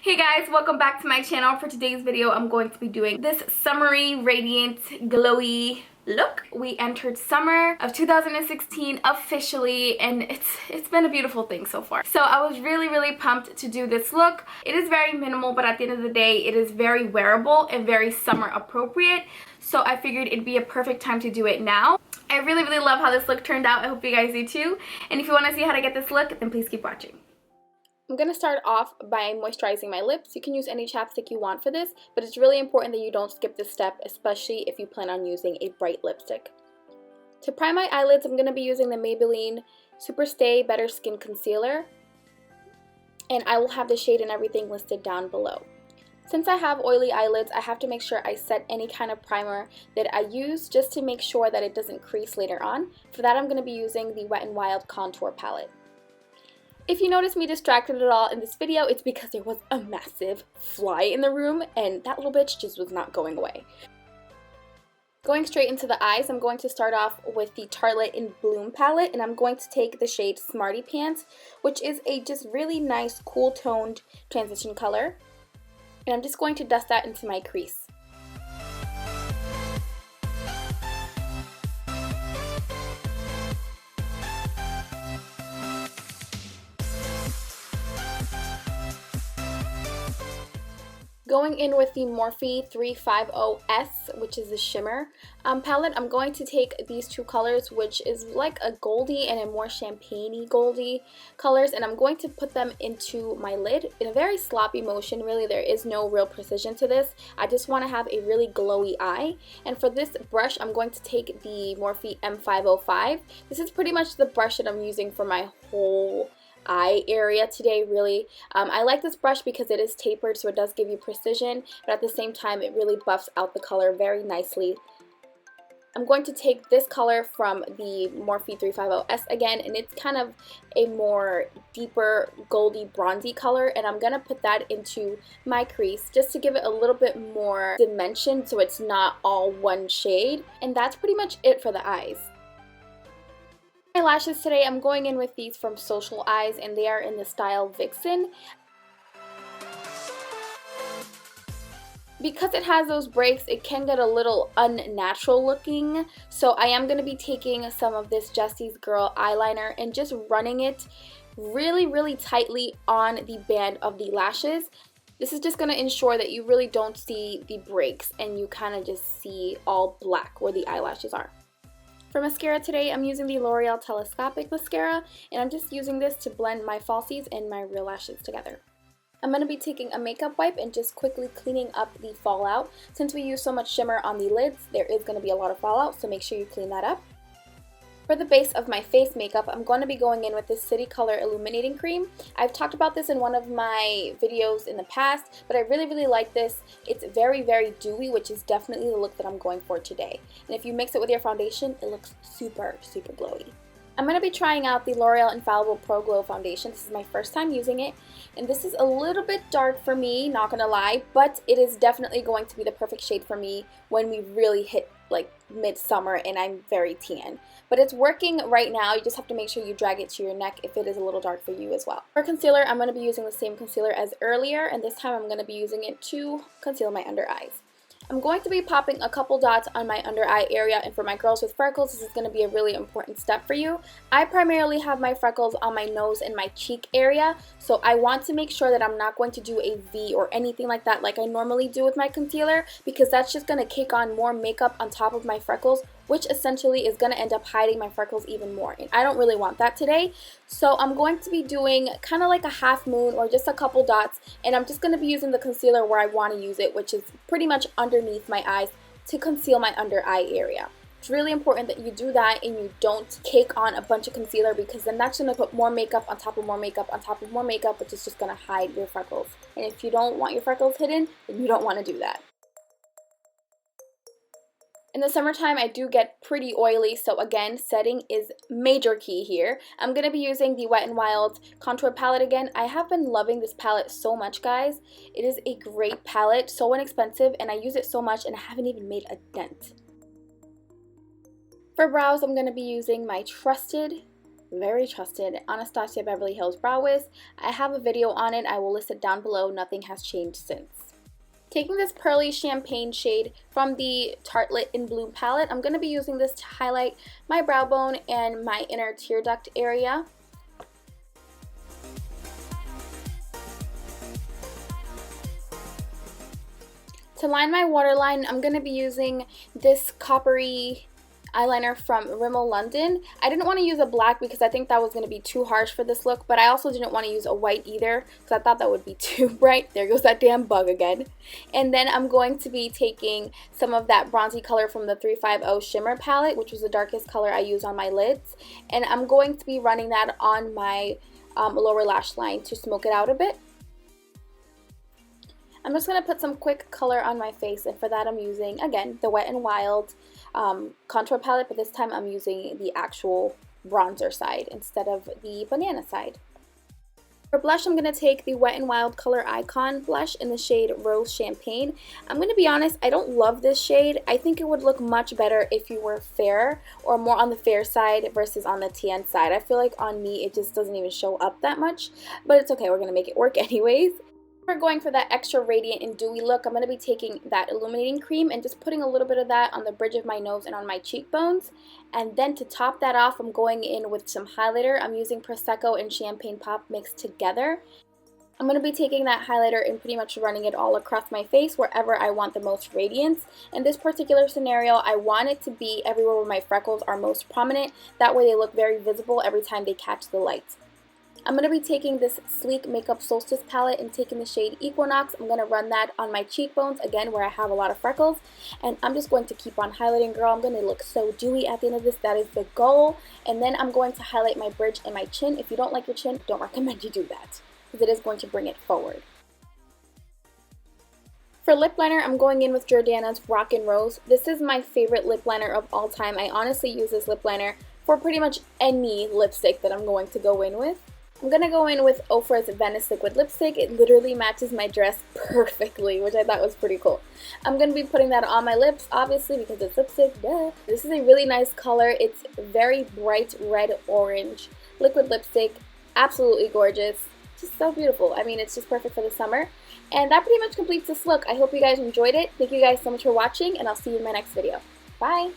Hey guys, welcome back to my channel. For today's video, I'm going to be doing this summery, radiant, glowy look. We entered summer of 2016 officially, and it's been a beautiful thing so far. So I was really pumped to do this look. It is very minimal, but at the end of the day, it is very wearable and very summer appropriate. So I figured it'd be a perfect time to do it now. I really love how this look turned out. I hope you guys do too. And if you want to see how to get this look, then please keep watching. I'm going to start off by moisturizing my lips. You can use any chapstick you want for this, but it's really important that you don't skip this step, especially if you plan on using a bright lipstick. To prime my eyelids, I'm going to be using the Maybelline Super Stay Better Skin Concealer, and I will have the shade and everything listed down below. Since I have oily eyelids, I have to make sure I set any kind of primer that I use just to make sure that it doesn't crease later on. For that, I'm going to be using the Wet n Wild Contour Palette. If you notice me distracted at all in this video, it's because there was a massive fly in the room and that little bitch just was not going away. Going straight into the eyes, I'm going to start off with the Tartlette in Bloom palette, and I'm going to take the shade Smarty Pants, which is a just really nice cool toned transition color. And I'm just going to dust that into my crease. Going in with the Morphe 350S, which is the shimmer palette, I'm going to take these two colors, which is like a goldy and a more champagne-y goldy colors, and I'm going to put them into my lid in a very sloppy motion. Really, there is no real precision to this. I just want to have a really glowy eye. And for this brush, I'm going to take the Morphe M505. This is pretty much the brush that I'm using for my whole eye area today, really. I like this brush because it is tapered, so it does give you precision, but at the same time it really buffs out the color very nicely. I'm going to take this color from the Morphe 350S again, and it's kind of a more deeper goldy bronzy color, and I'm going to put that into my crease just to give it a little bit more dimension so it's not all one shade. And that's pretty much it for the eyes. My lashes today, I'm going in with these from Social Eyes, and they are in the style Vixen. Because it has those breaks, it can get a little unnatural looking, so I am going to be taking some of this Jessies Girl eyeliner and just running it really tightly on the band of the lashes. This is just going to ensure that you really don't see the breaks and you kind of just see all black where the eyelashes are. For mascara today, I'm using the L'Oreal Telescopic mascara, and I'm just using this to blend my falsies and my real lashes together. I'm going to be taking a makeup wipe and just quickly cleaning up the fallout. Since we use so much shimmer on the lids, there is going to be a lot of fallout, so make sure you clean that up. For the base of my face makeup, I'm going to be going in with this City Color Illuminating Cream. I've talked about this in one of my videos in the past, but I really like this. It's very dewy, which is definitely the look that I'm going for today. And if you mix it with your foundation, it looks super glowy. I'm going to be trying out the L'Oreal Infallible Pro Glow Foundation. This is my first time using it, and this is a little bit dark for me, not going to lie, but it is definitely going to be the perfect shade for me when we really hit like midsummer and I'm very tan. But it's working right now. You just have to make sure you drag it to your neck if it is a little dark for you as well. For concealer, I'm going to be using the same concealer as earlier, and this time I'm going to be using it to conceal my under eyes. I'm going to be popping a couple dots on my under eye area, and for my girls with freckles, this is going to be a really important step for you. I primarily have my freckles on my nose and my cheek area, so I want to make sure that I'm not going to do a V or anything like that like I normally do with my concealer, because that's just going to cake on more makeup on top of my freckles, which essentially is going to end up hiding my freckles even more, and I don't really want that today. So I'm going to be doing kind of like a half moon or just a couple dots, and I'm just going to be using the concealer where I want to use it, which is pretty much underneath my eyes to conceal my under eye area. It's really important that you do that and you don't cake on a bunch of concealer, because then that's going to put more makeup on top of more makeup on top of more makeup, which is just going to hide your freckles. And if you don't want your freckles hidden, then you don't want to do that. In the summertime, I do get pretty oily, so again, setting is major key here. I'm going to be using the Wet n Wild Contour Palette again. I have been loving this palette so much, guys. It is a great palette, so inexpensive, and I use it so much and I haven't even made a dent. For brows, I'm going to be using my trusted very trusted Anastasia Beverly Hills Brow Wiz. I have a video on it. I will list it down below. Nothing has changed since. Taking this pearly champagne shade from the Tartlette in Bloom palette, I'm going to be using this to highlight my brow bone and my inner tear duct area. To line my waterline, I'm going to be using this coppery eyeliner from Rimmel London. I didn't want to use a black because I think that was going to be too harsh for this look, but I also didn't want to use a white either because I thought that would be too bright. There goes that damn bug again. And then I'm going to be taking some of that bronzy color from the 350 Shimmer palette, which was the darkest color I used on my lids, and I'm going to be running that on my lower lash line to smoke it out a bit. I'm just going to put some quick color on my face, and for that I'm using, again, the Wet n Wild contour palette, but this time I'm using the actual bronzer side instead of the banana side. For blush, I'm going to take the Wet n Wild Color Icon blush in the shade Rose Champagne. I'm going to be honest, I don't love this shade. I think it would look much better if you were fair or more on the fair side versus on the tan side. I feel like on me it just doesn't even show up that much, but it's okay, we're going to make it work anyways. We're going for that extra radiant and dewy look. I'm going to be taking that illuminating cream and just putting a little bit of that on the bridge of my nose and on my cheekbones. And then to top that off, I'm going in with some highlighter. I'm using Prosecco and Champagne Pop mixed together. I'm going to be taking that highlighter and pretty much running it all across my face wherever I want the most radiance. In this particular scenario, I want it to be everywhere where my freckles are most prominent. That way they look very visible every time they catch the light. I'm going to be taking this Sleek Makeup Solstice palette and taking the shade Equinox. I'm going to run that on my cheekbones, again, where I have a lot of freckles. And I'm just going to keep on highlighting, girl. I'm going to look so dewy at the end of this. That is the goal. And then I'm going to highlight my bridge and my chin. If you don't like your chin, don't recommend you do that, because it is going to bring it forward. For lip liner, I'm going in with Jordana's Rockin' Rose. This is my favorite lip liner of all time. I honestly use this lip liner for pretty much any lipstick that I'm going to go in with. I'm going to go in with Ofra's Venice Liquid Lipstick. It literally matches my dress perfectly, which I thought was pretty cool. I'm going to be putting that on my lips, obviously, because it's lipstick, duh. This is a really nice color. It's very bright red orange liquid lipstick. Absolutely gorgeous. Just so beautiful. I mean, it's just perfect for the summer. And that pretty much completes this look. I hope you guys enjoyed it. Thank you guys so much for watching, and I'll see you in my next video. Bye!